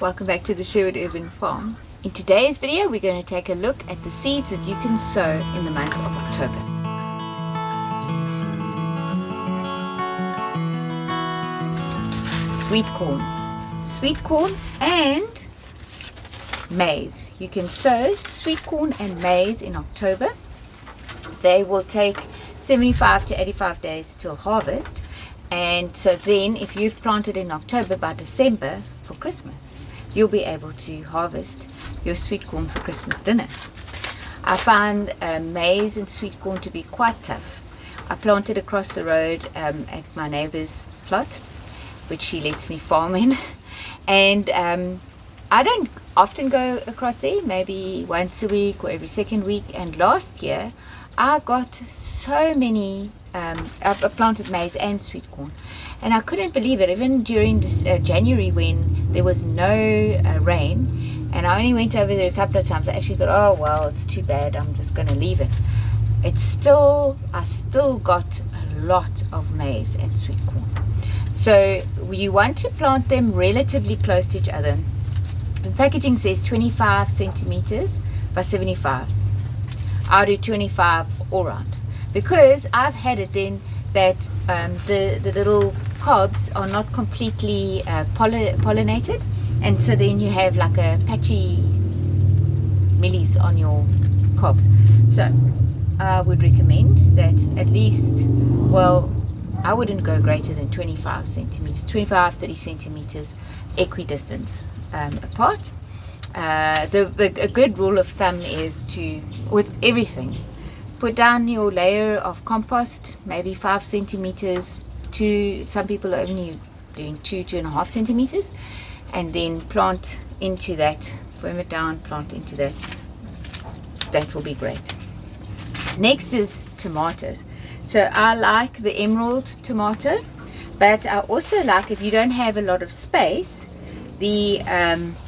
welcome back to the Sherwood Urban Farm. In today's video we're going to take a look at the seeds that you can sow in the month of October. Sweet corn and maize. You can sow sweet corn and maize in October. They will take 75 to 85 days till harvest, and so then if you've planted in October, by December for Christmas you'll be able to harvest your sweet corn for Christmas dinner. I found maize and sweet corn to be quite tough. I planted across the road at my neighbor's plot, which she lets me farm in, and I don't often go across there, maybe once a week or every second week. And last year I got so many, I planted maize and sweet corn, and I couldn't believe it. Even during this, January, when there was no rain, and I only went over there a couple of times, I actually thought, oh well, it's too bad, I'm just going to leave it. I still got a lot of maize and sweet corn. So you want to plant them relatively close to each other. The packaging says 25 centimeters by 75. I'll do 25 all round, because I've had it then that the little cobs are not completely pollinated, and so then you have like a patchy millies on your cobs. So I would recommend that at least, well, I wouldn't go greater than 25 centimeters, 25-30 centimeters equidistance apart. A good rule of thumb is to, with everything, put down your layer of compost, maybe 5 centimeters to, some people are only doing 2.5 centimeters, and then plant into that, firm it down, plant into that. That will be great. Next is tomatoes. So I like the emerald tomato, but I also like, if you don't have a lot of space, the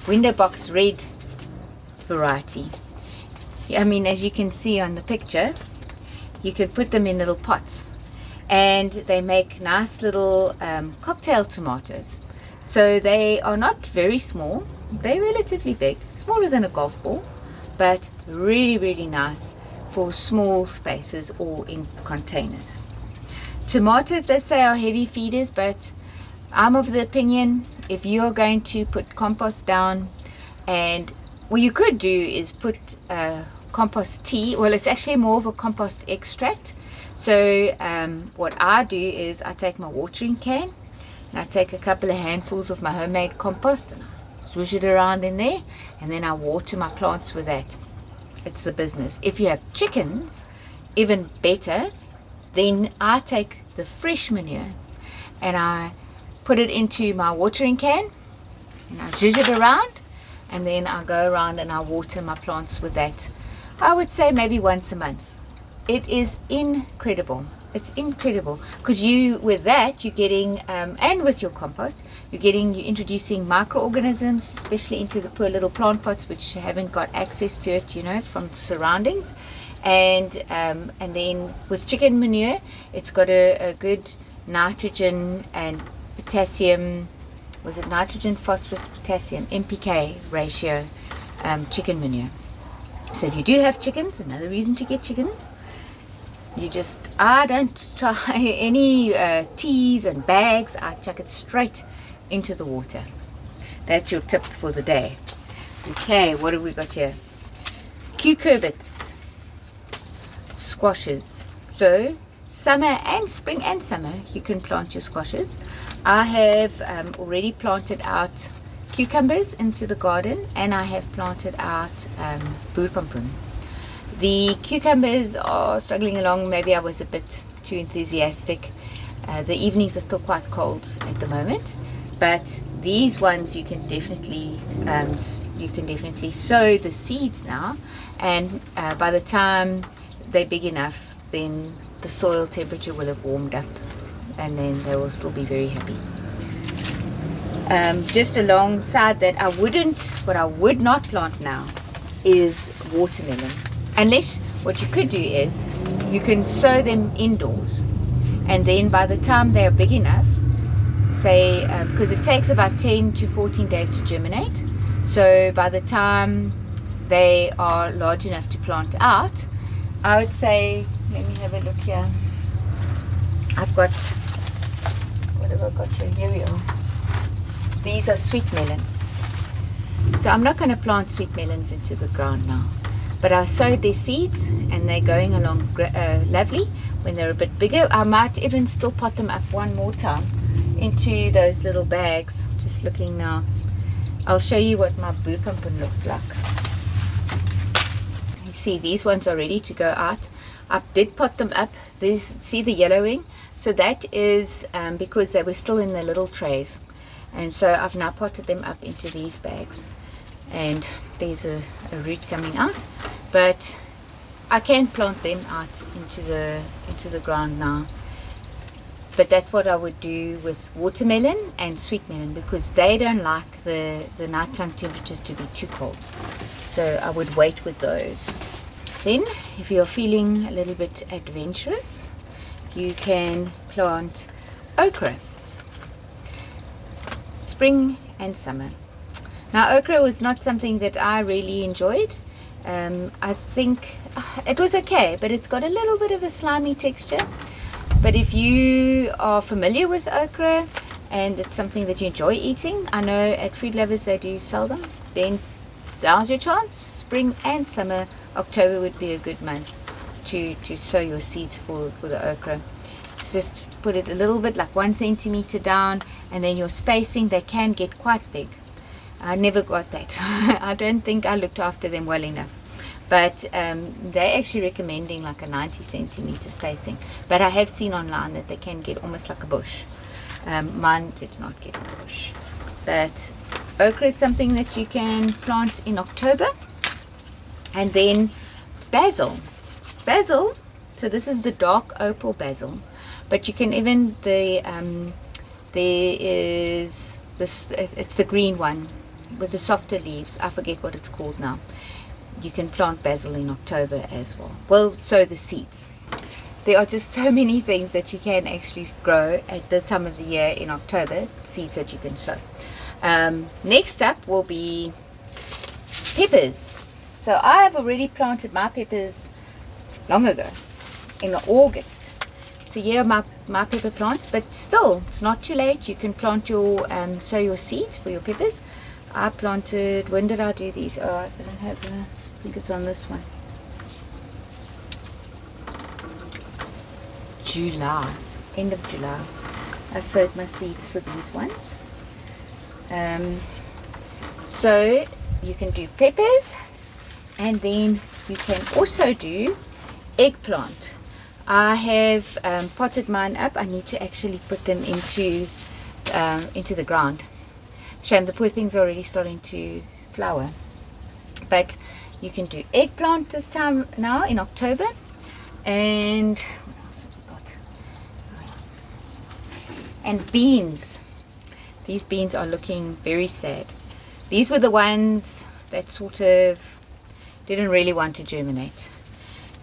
window box red variety. I mean, as you can see on the picture, you can put them in little pots, and they make nice little cocktail tomatoes. So they are not very small, they're relatively big, smaller than a golf ball, but really nice for small spaces or in containers. Tomatoes, they say, are heavy feeders, but I'm of the opinion, if you're going to put compost down, and what you could do is put compost tea. Well, it's actually more of a compost extract. So what I do is I take my watering can and I take a couple of handfuls of my homemade compost and I swish it around in there, and then I water my plants with that. It's the business. If you have chickens, even better. Then I take the fresh manure and I put it into my watering can and I zhuzh it around, and then I go around and I water my plants with that. I would say maybe once a month. It is incredible. It's incredible, because you, with that, you're getting, and with your compost, you're introducing microorganisms, especially into the poor little plant pots which haven't got access to it, you know, from surroundings. And then with chicken manure, it's got a good nitrogen and potassium, was it nitrogen, phosphorus, potassium, NPK ratio chicken manure. So if you do have chickens, another reason to get chickens, I don't try any teas and bags. I chuck it straight into the water. That's your tip for the day. Okay, what have we got here? Cucurbits, squashes. So summer and spring and summer you can plant your squashes. I have already planted out cucumbers into the garden, and I have planted out boerpompoen. The cucumbers are struggling along. Maybe I was a bit too enthusiastic. The evenings are still quite cold at the moment, but these ones you can definitely sow the seeds now, and by the time they're big enough, then the soil temperature will have warmed up, and then they will still be very happy. Just alongside that, what I would not plant now is watermelon. Unless, what you could do is you can sow them indoors, and then by the time they are big enough, say, because it takes about 10 to 14 days to germinate. So by the time they are large enough to plant out, I would say, let me have a look here. I've got, what have I got here? Here we are. These are sweet melons. So I'm not going to plant sweet melons into the ground now. But I sowed their seeds and they're going along lovely. When they're a bit bigger, I might even still pot them up one more time into those little bags. Just looking now. I'll show you what my boerpumpkin looks like. You see, these ones are ready to go out. I did pot them up. See the yellowing? So that is because they were still in the little trays. And so I've now potted them up into these bags. And there's a root coming out. But I can plant them out into the ground now. But that's what I would do with watermelon and sweet melon, because they don't like the nighttime temperatures to be too cold. So I would wait with those. Then, if you're feeling a little bit adventurous, you can plant okra. Spring and summer. Now, okra was not something that I really enjoyed. I think it was okay, but it's got a little bit of a slimy texture. But if you are familiar with okra and it's something that you enjoy eating, I know at Food Lovers they do sell them, then now's your chance. Spring and summer. October would be a good month to sow your seeds for the okra. It's just put it a little bit like 1 centimeter down, and then your spacing, they can get quite big. I never got that. I don't think I looked after them well enough. But they're actually recommending like a 90 centimeter spacing. But I have seen online that they can get almost like a bush. Mine did not get a bush. But okra is something that you can plant in October. And then basil. Basil, so this is the dark opal basil. But you can even, there is this, it's the green one with the softer leaves. I forget what it's called now. You can plant basil in October as well. Well, sow the seeds. There are just so many things that you can actually grow at this time of the year in October, seeds that you can sow. Next up will be peppers. So I have already planted my peppers long ago, in August. So here are my pepper plants, but still, it's not too late. You can plant your, sow your seeds for your peppers. I planted, when did I do these? Oh, I don't have, I think it's on this one. July, end of July. I sowed my seeds for these ones. So you can do peppers, and then you can also do eggplant. I have potted mine up. I need to actually put them into the ground. Shame, the poor thing's already starting to flower. But you can do eggplant this time now in October. And what else have we got? And beans. These beans are looking very sad. These were the ones that sort of didn't really want to germinate.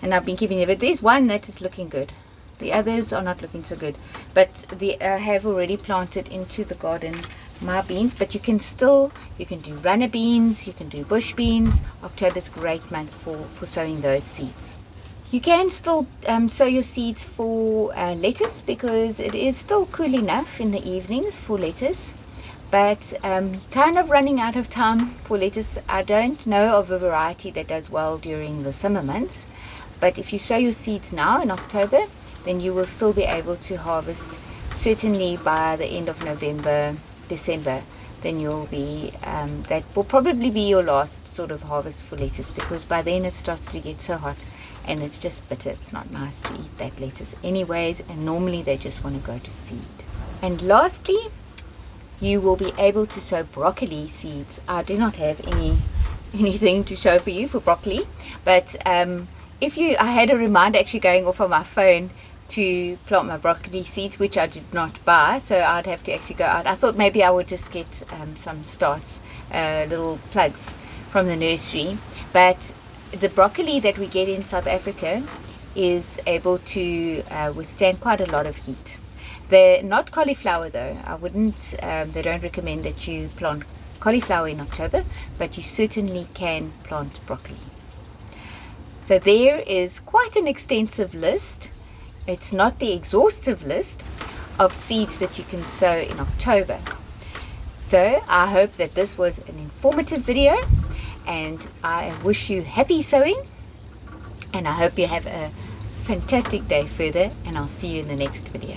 And I've been keeping it. But there's one that is looking good. The others are not looking so good. But I have already planted into the garden my beans. But you can do runner beans, you can do bush beans. October's a great month for sowing those seeds. You can still sow your seeds for lettuce, because it is still cool enough in the evenings for lettuce. But kind of running out of time for lettuce. I don't know of a variety that does well during the summer months. But if you sow your seeds now in October, then you will still be able to harvest certainly by the end of November, December. Then you'll be, that will probably be your last sort of harvest for lettuce, because by then it starts to get so hot and it's just bitter. It's not nice to eat that lettuce anyways, and normally they just want to go to seed. And lastly, you will be able to sow broccoli seeds. I do not have anything to show for you for broccoli, but I had a reminder actually going off on my phone to plant my broccoli seeds, which I did not buy, so I'd have to actually go out. I thought maybe I would just get some starts, little plugs from the nursery. But the broccoli that we get in South Africa is able to withstand quite a lot of heat. They're not cauliflower though. I wouldn't, they don't recommend that you plant cauliflower in October, but you certainly can plant broccoli. So there is quite an extensive list. It's not the exhaustive list of seeds that you can sow in October. So I hope that this was an informative video, and I wish you happy sowing, and I hope you have a fantastic day further, and I'll see you in the next video.